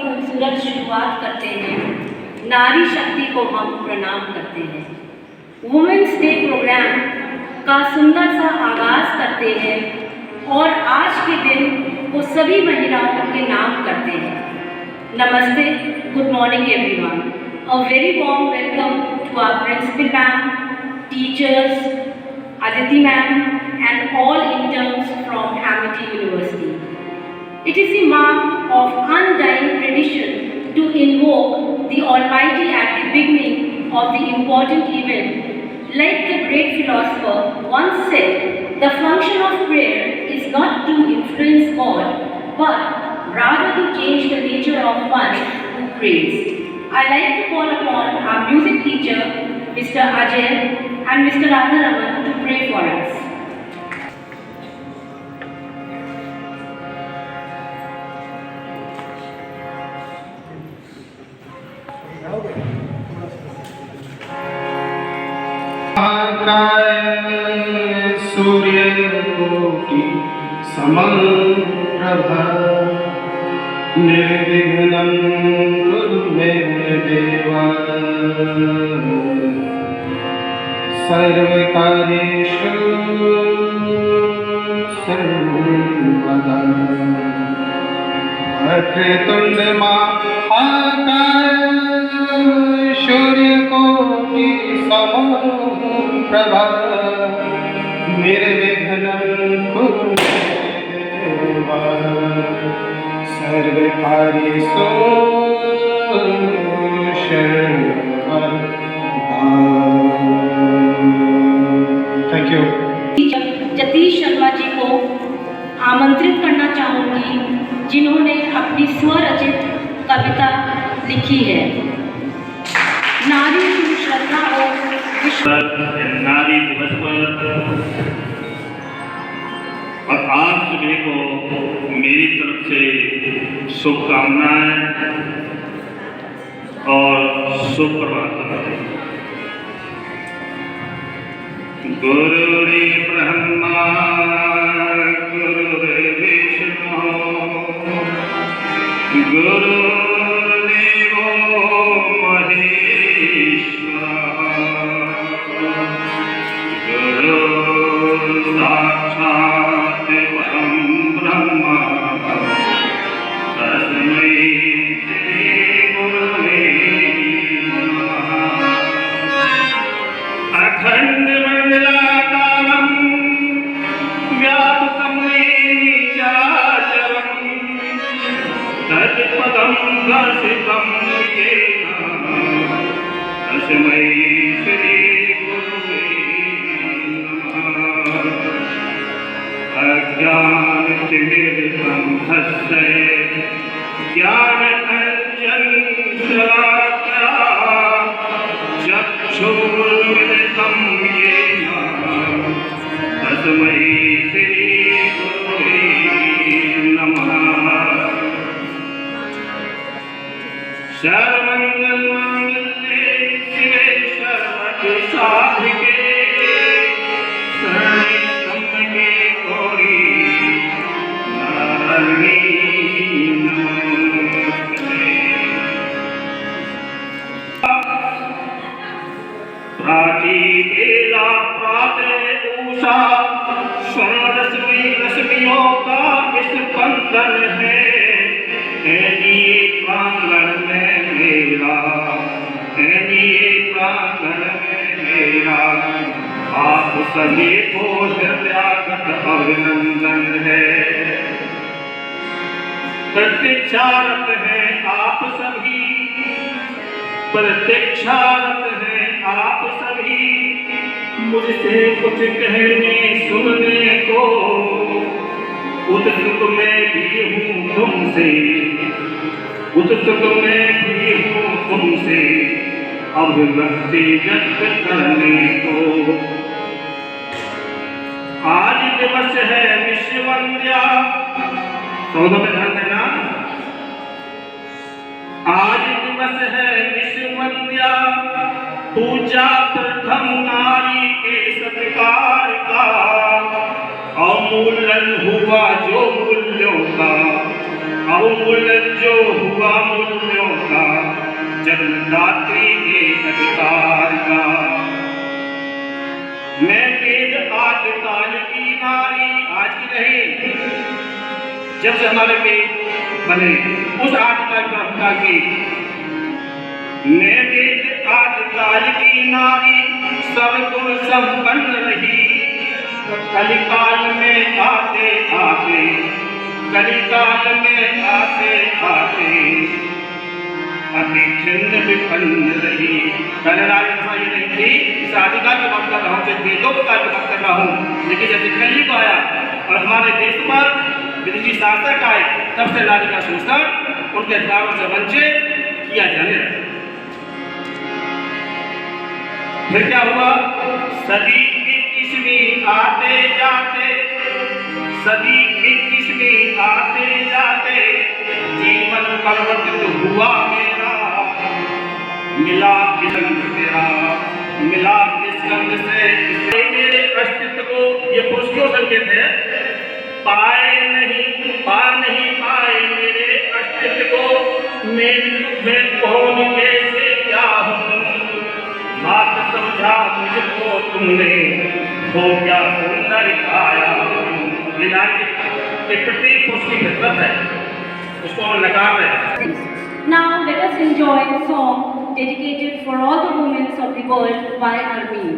खूबसूरत शुरुआत करते हैं, नारी शक्ति को हम प्रणाम करते हैं। वुमेन्स डे प्रोग्राम का सुंदर सा आगाज़ करते हैं और आज के दिन वो सभी महिलाओं के नाम करते हैं। नमस्ते, good morning everyone. A very warm welcome to our principal ma'am, teachers, Aditi ma'am and all interns from Amity University. It is the mark of undying tradition to invoke the Almighty at the beginning of the important event. Like the great philosopher once said, the function of prayer is not to influence God, but rather to change the nature of one who prays. I like to call upon our music teacher, Mr. Ajay and Mr. Radharaman to pray for us. सूर्यकोटि समप्रभा निर्विघ्नं कुरु मे देवा सर्वकार्येषु सर्वदा वक्रतुण्ड महाकाय सूर्यकोटि समप्रभा निर्विघ्नं कुरु मे देवा सर्वकार्येषु सर्वदा। Thank you. जतीश शर्मा जी को आमंत्रित करना चाहूँगी, जिन्होंने अपनी स्वरचित कविता लिखी है। नारी की श्रद्धा और नारी दिवस पर और आप सभी को मेरी तरफ से शुभकामनाएं और सुप्रभात। गुरुर् ब्रह्मा गुरुर्विष्णु गुरुर्देवो महेश्वरः गुरुर् साक्षात् परं ब्रह्म तस्मै श्री गुरवे नमः। अखण्डमण्डलाकारं व्यापकं चराचरं तत्पदं दर्शितं येन तस्मै श्री गुरवे नमः। अज्ञानतिमिरन्धस्य ज्ञानाञ्जनशलाकया चक्षुरुन्मिलितं येन तस्मै श्री गुरवे नमः। सर्वमङ्गलमाङ्गल्ये शिवे सर्वार्थसाधिके शरण्ये त्र्यम्बके गौरी नारायणी नमोस्तुते। प्राचीवेला प्रातः उषा स्वर्णरश्मि रश्मियों का स्पंदन है। ऐनी प्रांगण में मेरा प्रांगण में मेरा आप सभी को हृदयागत अभिनंदन है। प्रतीक्षारत है आप सभी, प्रतीक्षारत है आप सभी मुझसे कुछ कहने सुनने को। उत्सुक मैं भी हूँ तुमसे, उत्सुक मैं भी हूँ तुमसे अभिव्यक्ति व्यक्त करने को। आज दिवस है विश्व वंद्या, सौदों में ध्यान देना। आज दिवस है विश्व वंद्या, पूजा प्रथम नारी के सत्कार का। अमूल्यन हुआ जो मूल्यों का बहुमूल्य जो हुआ मूल्यों का जन्मदात्री के अधिकार का। मैं वेद आदि काल की नारी, आज की नहीं, जब से हमारे वेद बने उस आदिकाल की। मैं वेद आदिकाल की नारी सर्वगुण संपन्न रही, कलिकाल में आते आते, कलिकाल में आते आते अति खिन्न विपन्न रही। पहले नारी दशा ये नहीं थी, इस आदिकाल की बात कर रहा हूँ, जैसे वेदों काल की बात कर रहा हूँ, लेकिन जैसे कलयुग आया और हमारे देश पर विदेशी शासक आए, तब से नारी का शोषण, उनके अधिकारों से वंचित किया जाने लगा। फिर क्या हुआ? सदी 21वीं आते जाते, सदी 21वीं आते जाते जीवन परिवर्तित हुआ मेरा, मिला विसंग तेरा, मिला विसंग से मेरे अस्तित्व को, ये पुरुष क्यों संकेत है, पाए नहीं पाए मेरे अस्तित्व को, मैं कौन कैसे क्या हूँ, बात समझा मुझको तुमने, हो क्या सुंदर पाया। ये नारी के प्रति पुरुष की फितरत है, उसको हम नकार रहे हैं। Now let us enjoy a song dedicated for all the women of the world by Armin.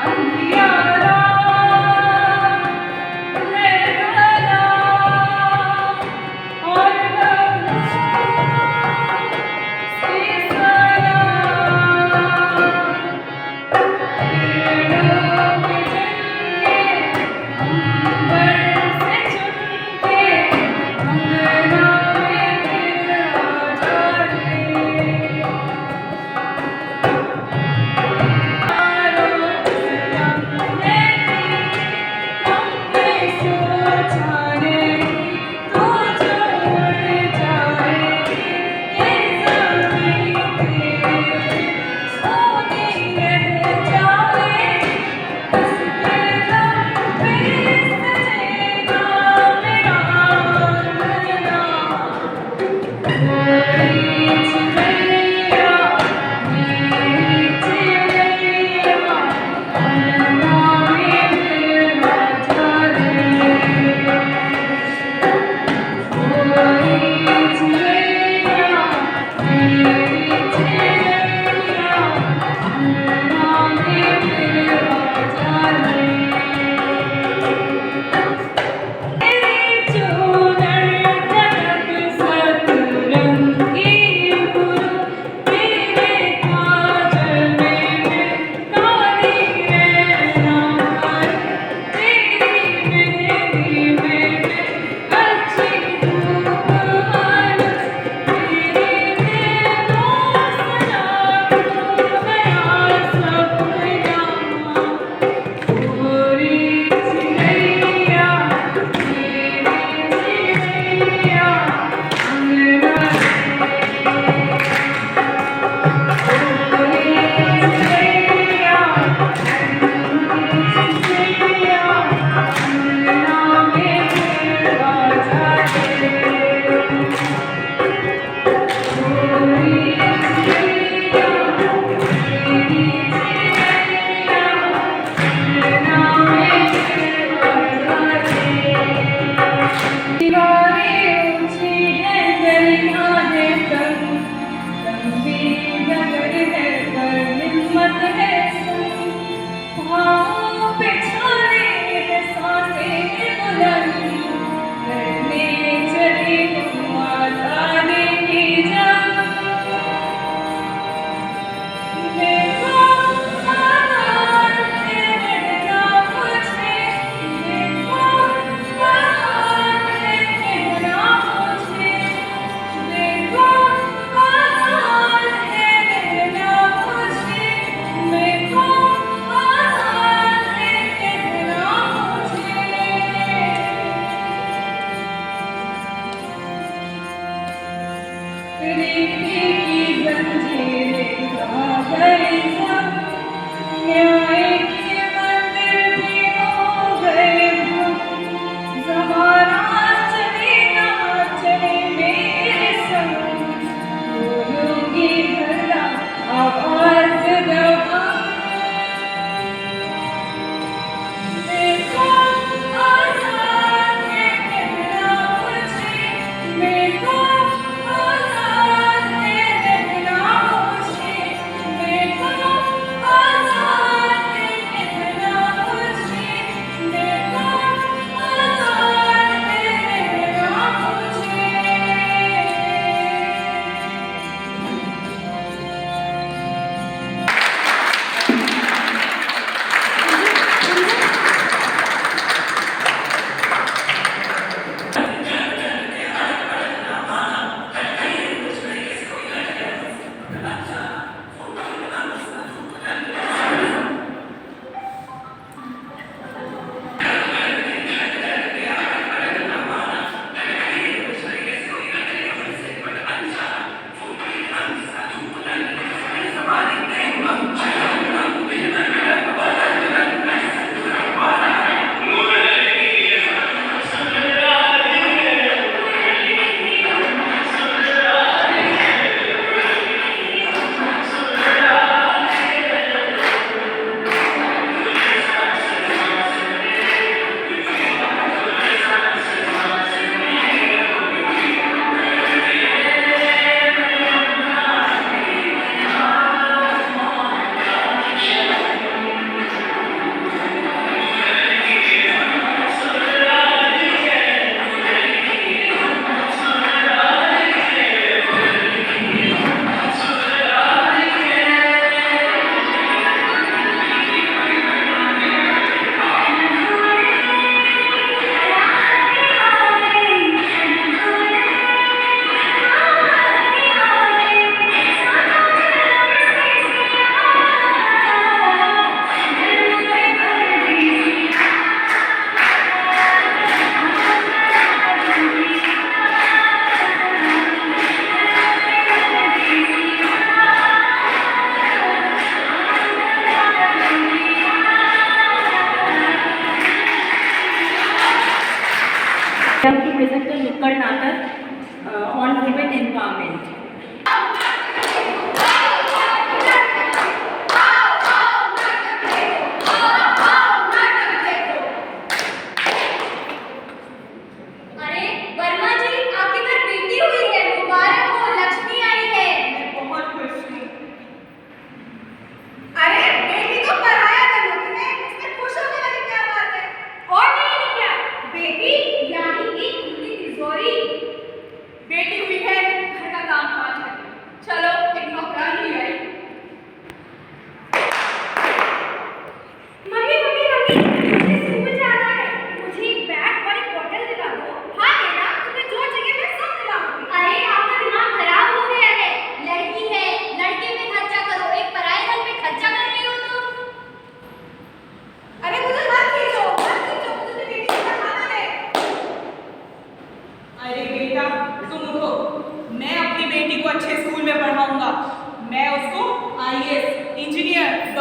अंधियारा है भला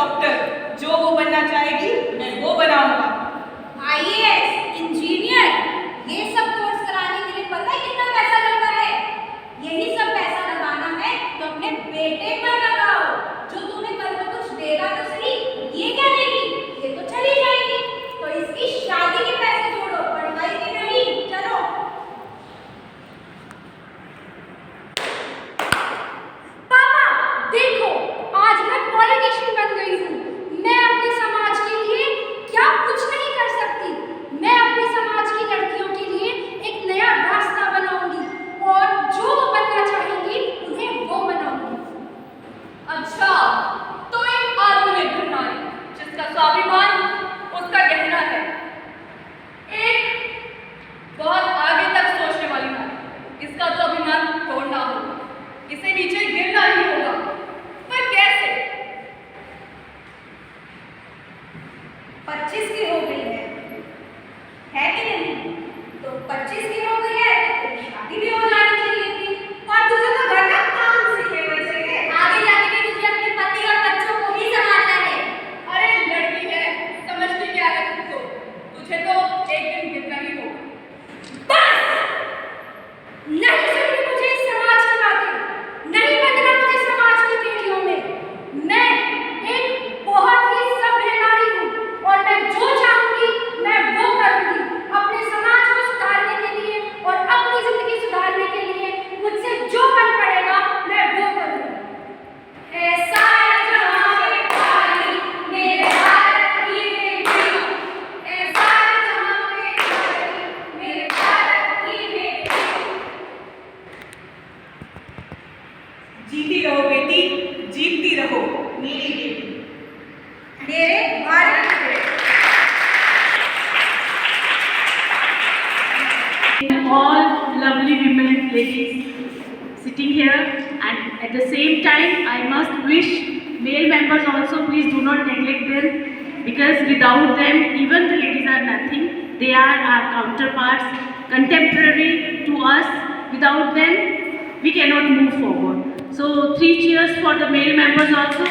डॉक्टर, जो वो बनना चाहेगी मैं वो बनाऊंगा। आईएएस, इंजीनियर, ये सब कोर्स कराने के लिए पता है कितना पैसा लगता है? यही सब पैसा लगाना है तो अपने बेटे पर लगाओ, जो तुम्हें कल को कुछ देगा तो सही। ये क्या देगी? ये तो चली जाएगी। तो इसकी शादी के पैसे जोड़ो, पढ़ाई के नहीं। चलो। पापा देखो, आज मैं पॉलिटिशियन बन गई हूँ। मैं अपने समाज के लिए क्या कुछ नहीं कर सकती। मैं अपने समाज की लड़कियों के लिए एक नया रास्ता बनाऊंगी और जो वो बनना चाहेंगी उन्हें वो बनाऊंगी। अच्छा, तो एक आत्मनिर्भर नारी जिसका स्वाभिमान उसका गहना है, एक बहुत आगे तक सोचने वाली नारी, इसका तो अभिमान तोड़ना होगा, इसे नीचे गिरना ही होगा। पर कैसे? 25 की हो गई है कि नहीं? तो 25 की हो गई है तो तेरी शादी भी हो जानी चाहिए थी। और तुझे तो घर का काम सीखे हुए चाहिए। आगे जाके भी तुझे अपने पति और बच्चों को ही संभालना है। अरे लड़की है, समझती क्या है तुझको? तुझे तो एक दिन गिरना ही होगा। बस! नहीं सुननी मुझे इस समाज की बातें, नहीं बंधना मुझे समाज की टेढ़ियों में। मैं एक बहुत ही सभ्य नारी हूँ और मैं जो चाहूंगी मैं वो करूंगी। अपने समाज को सुधारने के लिए और अपनी जिंदगी सुधारने के लिए मुझसे जो बन पड़ेगा मैं वो करूंगी। ऐसा जहां में पानी मेरे भारत की बेटियों, ऐसा जहां में पानी मेरे भारत की बेटियों। जीती रहो बेटी, जीतती रहो मेरी बेटी, मेरे भारत की बेटी। All lovely women, ladies sitting here, and at the same time I must wish male members also, please do not neglect them, because without them even the ladies are nothing. They are our counterparts, contemporary to us. Without them we cannot move forward. So 3 cheers for the male members also.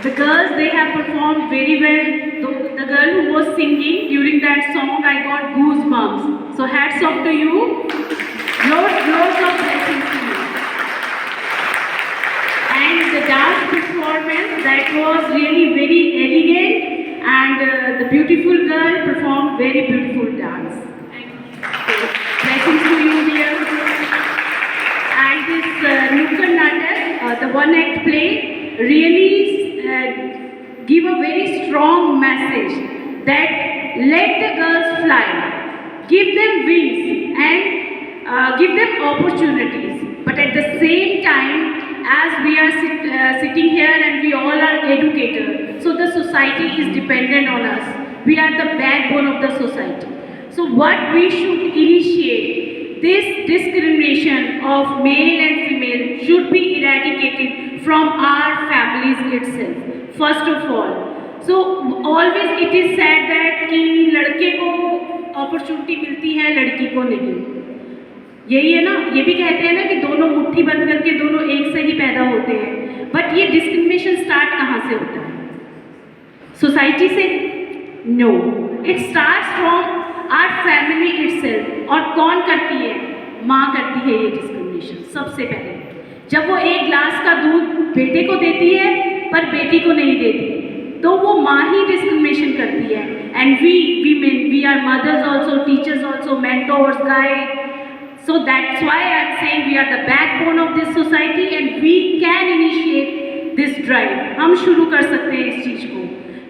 The girls, they have performed very well. The girl who was singing during that song, I got goosebumps. So hats off to you. Loads of blessings to you. And the dance performance, that was really very elegant, and the beautiful girl performed very beautiful dance. Blessings to you, dear. And this Nukkad Natak, the one act play, really give a very strong message that let the girls fly, give them wings and give them opportunities. But at the same time, as we are sitting here and we all are educated, so the society is dependent on us. We are the backbone of the society. So what we should initiate, this discrimination of male and female should be eradicated from our families itself, first of all. So always it is said that कि लड़के को opportunity मिलती है, लड़की को नहीं। यही है ना, ये भी कहते हैं ना कि दोनों मुट्ठी बंद करके दोनों एक से ही पैदा होते हैं। बट ये डिस्क्रिमिनेशन स्टार्ट कहाँ से होता है? सोसाइटी से? No, it starts from our family itself. और कौन करती है? माँ करती है ये डिस्क्रिमिनेशन सबसे पहले। जब वो एक ग्लास का दूध बेटे को देती है पर बेटी को नहीं देती, तो वो माँ ही डिस्क्रिमिनेशन करती है। And we women, we are mothers also, teachers also, mentors, guide. So that's why I am saying we are the backbone of this society and we can initiate this drive. हम शुरू कर सकते हैं इस चीज़ को।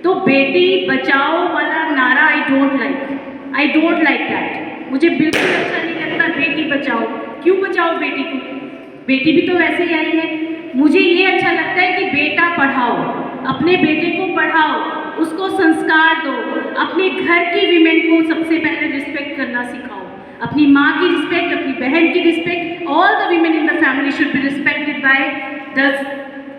तो बेटी बचाओ वाला नारा I don't like that. मुझे बिल्कुल अच्छा नहीं लगता बेटी बचाओ। क्यों बचाओ बेटी को? बेटी भी तो वैसे ही आई है। मुझे ये अच्छा लगता है कि बेटा पढ़ाओ, अपने बेटे को पढ़ाओ, उसको संस्कार दो, अपने घर की वीमेन को सबसे पहले रिस्पेक्ट करना सिखाओ, अपनी माँ की रिस्पेक्ट, अपनी बहन की respect. All the women in the family should be respected by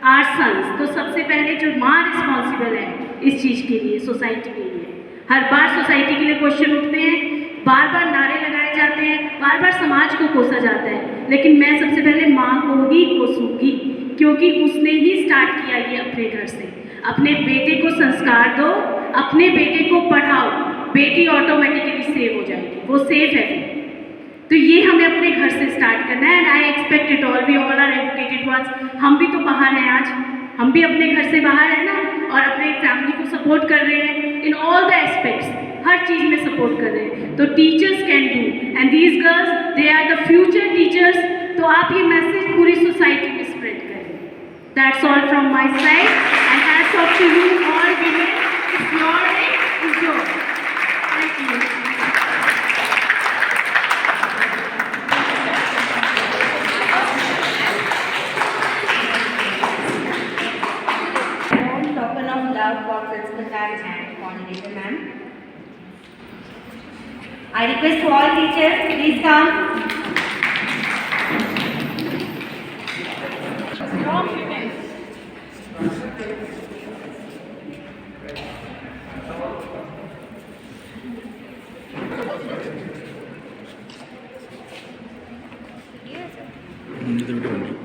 our sons. तो सबसे पहले जो माँ रिस्पॉन्सिबल है इस चीज़ के लिए, सोसाइटी के लिए। हर बार सोसाइटी के लिए क्वेश्चन उठते हैं, बार बार नारे लगाए जाते हैं, बार बार समाज को कोसा जाता है, लेकिन मैं सबसे पहले माँ को ही कोसूंगी, क्योंकि उसने ही स्टार्ट किया ये अपने घर से। अपने बेटे को संस्कार दो, अपने बेटे को पढ़ाओ, बेटी ऑटोमेटिकली सेव हो जाएगी, वो सेफ है फिर। तो ये हमें अपने घर से स्टार्ट करना है। And I expect it all, we all are educated ones. हम भी तो बाहर हैं आज, हम भी अपने घर से बाहर हैं ना, और अपने फैमिली को सपोर्ट कर रहे हैं इन ऑल द एस्पेक्ट्स, हर चीज़ में सपोर्ट कर रहे हैं। तो teachers can do, and these girls they are the future teachers. तो आप ये मैसेज पूरी सोसाइटी में स्प्रेड करें। That's all from my side, and hats off to you all women. It's your day, it's yours. Thank you. Own token of love for Principal Ma'am and Coordinator Ma'am. I request all teachers, please come. ഇത് വിട്ട്